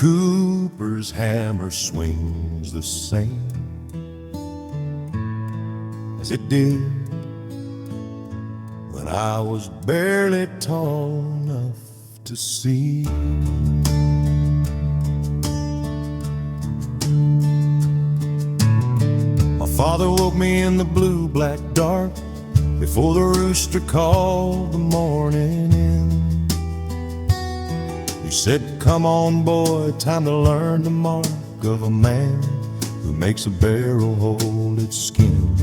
Cooper's hammer swings the same as it did when I was barely tall enough to see. My father woke me in the blue-black dark before the rooster called the morning in. He said, "Come on, boy, time to learn the mark of a man who makes a barrel hold its skin."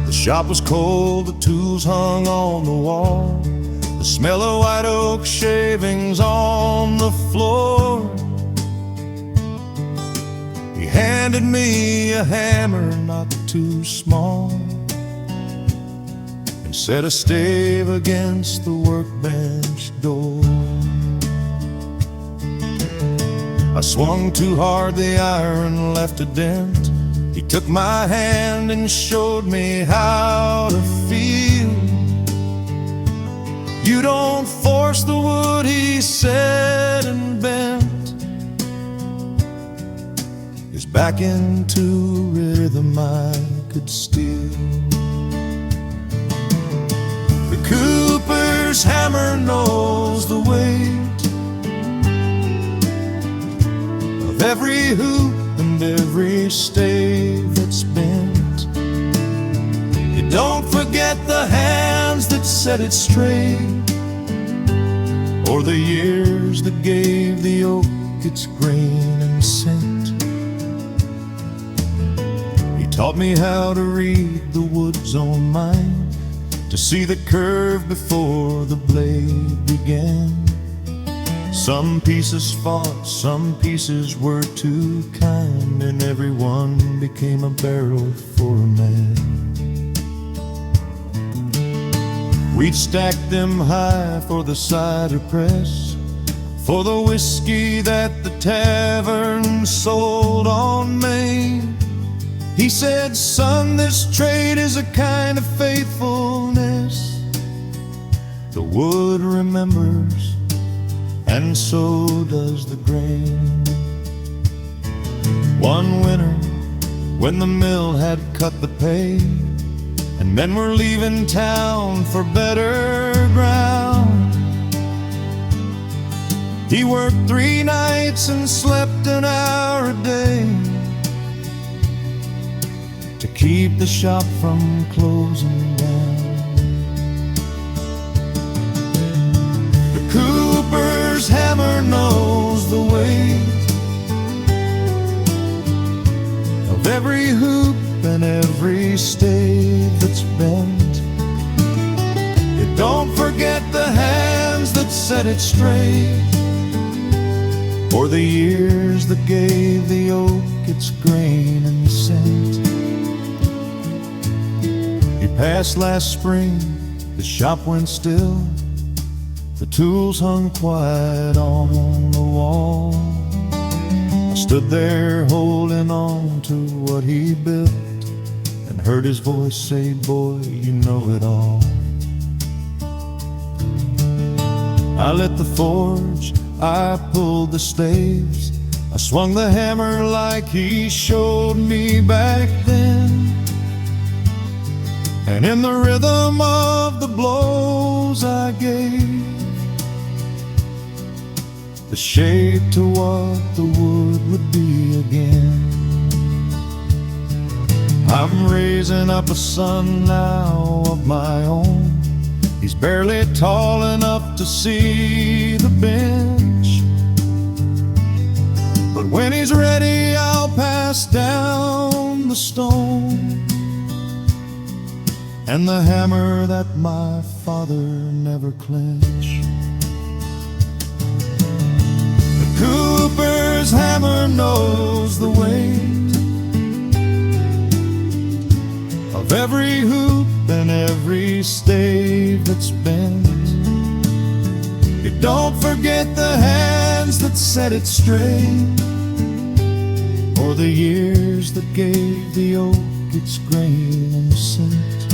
The shop was cold, the tools hung on the wall, the smell of white oak shavings on the floor. He handed me a hammer not too small and set a stave against the workbench door. I swung too hard, the iron left a dent. He took my hand and showed me how to feel. "You don't force the wood," he said, and bent his back into rhythm I could steal. The Cooper's hammer knows the weight of every hoop and every stave that's bent. You don't forget the hands that set it straight, or the years that gave the oak its grain and scent. He taught me how to read the wood's own mind, to see the curve before the blade began. Some pieces fought, some pieces were too kind, and every one became a barrel for a man. We'd stack them high for the cider press, for the whiskey that the tavern sold on Main. He said, "Son, this trade is a kind of faithfulness. The wood remembers, and so does the grain." One winter, when the mill had cut the pay, and men were leaving town for better ground, he worked 3 nights and slept an hour a day to keep the shop from closing down. The Cooper's hammer knows the weight of every hoop and every stave that's bent. You don't forget the hands that set it straight, or the years that gave the oak its grain and scent. He passed last spring, the shop went still, the tools hung quiet on the wall. I stood there holding on to what he built, and heard his voice say, "Boy, you know it all." I lit the forge, I pulled the staves, I swung the hammer like he showed me back then. And in the rhythm of the blows I gave the shape to what the wood would be again. I'm raising up a son now of my own. He's barely tall enough to see the bench, but when he's ready I'll pass down the stone and the hammer that my father never clenched. The Cooper's hammer knows the weight of every hoop and every stave that's bent. You don't forget the hands that set it straight, or the years that gave the oak its grain and scent.